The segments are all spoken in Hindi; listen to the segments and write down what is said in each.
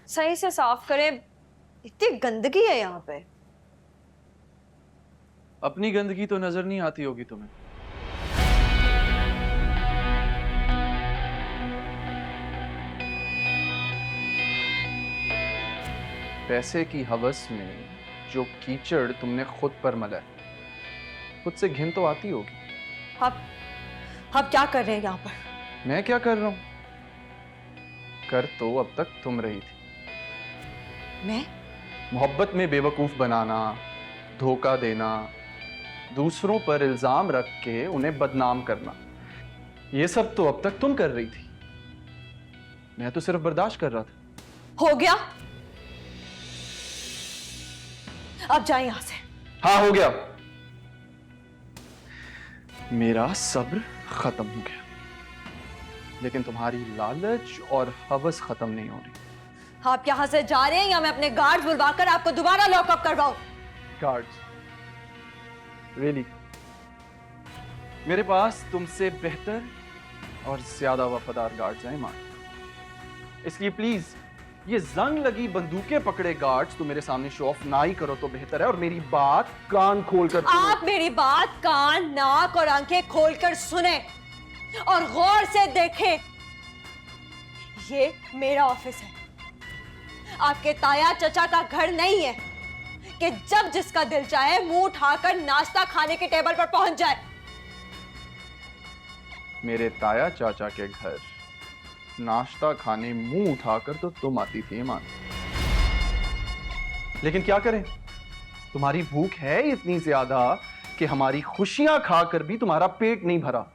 सही से साफ करें, इतनी गंदगी है यहाँ पे। अपनी गंदगी तो नजर नहीं आती होगी तुम्हें। पैसे की हवस में जो कीचड़ तुमने खुद पर मला है, खुद से घिन तो आती होगी। आप क्या कर रहे हैं यहाँ पर? मैं क्या कर रहा हूं? कर तो अब तक तुम रही थी। मैं? मोहब्बत में बेवकूफ बनाना, धोखा देना, दूसरों पर इल्जाम रख के उन्हें बदनाम करना, ये सब तो अब तक तुम कर रही थी। मैं तो सिर्फ बर्दाश्त कर रहा था। हो गया, अब जाए यहां से। हाँ, हो गया। मेरा सब्र खत्म हो गया, लेकिन तुम्हारी लालच और हवस खत्म नहीं हो रही। आप यहां से जा रहे हैं या मैं अपने गार्ड्स बुलवाकर आपको दोबारा लॉकअप करवाऊं? गार्ड्स? रियली? मेरे पास तुमसे बेहतर और ज्यादा वफादार गार्ड्स हैं ईमान, इसलिए प्लीज ये जंग लगी बंदूकें पकड़े गार्ड्स तो मेरे सामने शो ऑफ ना ही करो तो बेहतर है। और मेरी बात कान खोल कर सुनो। आप मेरी बात कान, नाक और आंखें खोलकर सुने और गौर से देखें। ये मेरा ऑफिस है, आपके ताया चचा का घर नहीं है कि जब जिसका दिल चाहे मुंह उठाकर नाश्ता खाने के टेबल पर पहुंच जाए। मेरे ताया चाचा के घर नाश्ता खाने मुंह उठाकर तो तुम आती थी ईमान, लेकिन क्या करें, तुम्हारी भूख है इतनी ज्यादा कि हमारी खुशियां खाकर भी तुम्हारा पेट नहीं भरा,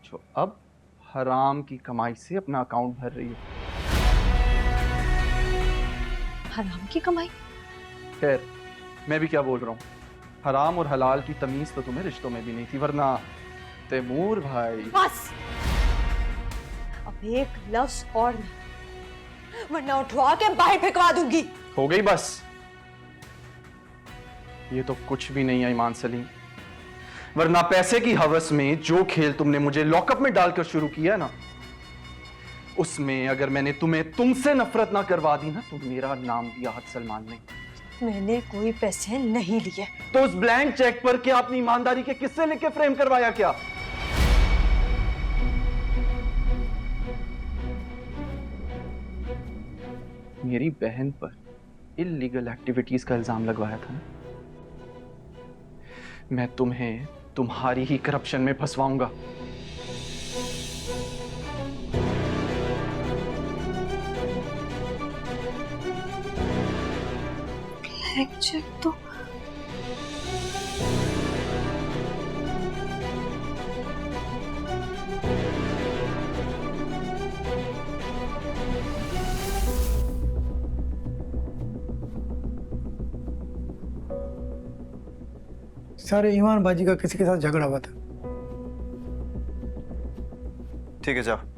जो अब हराम की कमाई से अपना अकाउंट भर रही है। हराम की कमाई? खैर, मैं भी क्या बोल रहा हूं, हराम और हलाल की तमीज तो तुम्हें रिश्तों में भी नहीं थी, वरना तैमूर भाई। बस, अब एक लफ्ज और नहीं, वरना उठवा के बाहर फेंकवा दूंगी। हो गई बस। ये तो कुछ भी नहीं है ईमान सलीम, वरना पैसे की हवस में जो खेल तुमने मुझे लॉकअप में डालकर शुरू किया ना, उसमें अगर मैंने तुम्हें तुमसे नफरत ना करवा दी ना तो मेरा नाम भी आहत सलमान नहीं। मैंने कोई पैसे नहीं लिए। तो उस ब्लैंक चेक पर क्या अपनी ईमानदारी के किस्से लिख के फ्रेम करवाया क्या? मेरी बहन पर इल्लीगल एक्टिविटीज का इल्जाम लगवाया था ना, मैं तुम्हें तुम्हारी ही करप्शन में फंसवाऊंगा। ब्लैंक चेक तो सर, ईमान बाजी का किसी के साथ झगड़ा हुआ था। ठीक है, जाओ।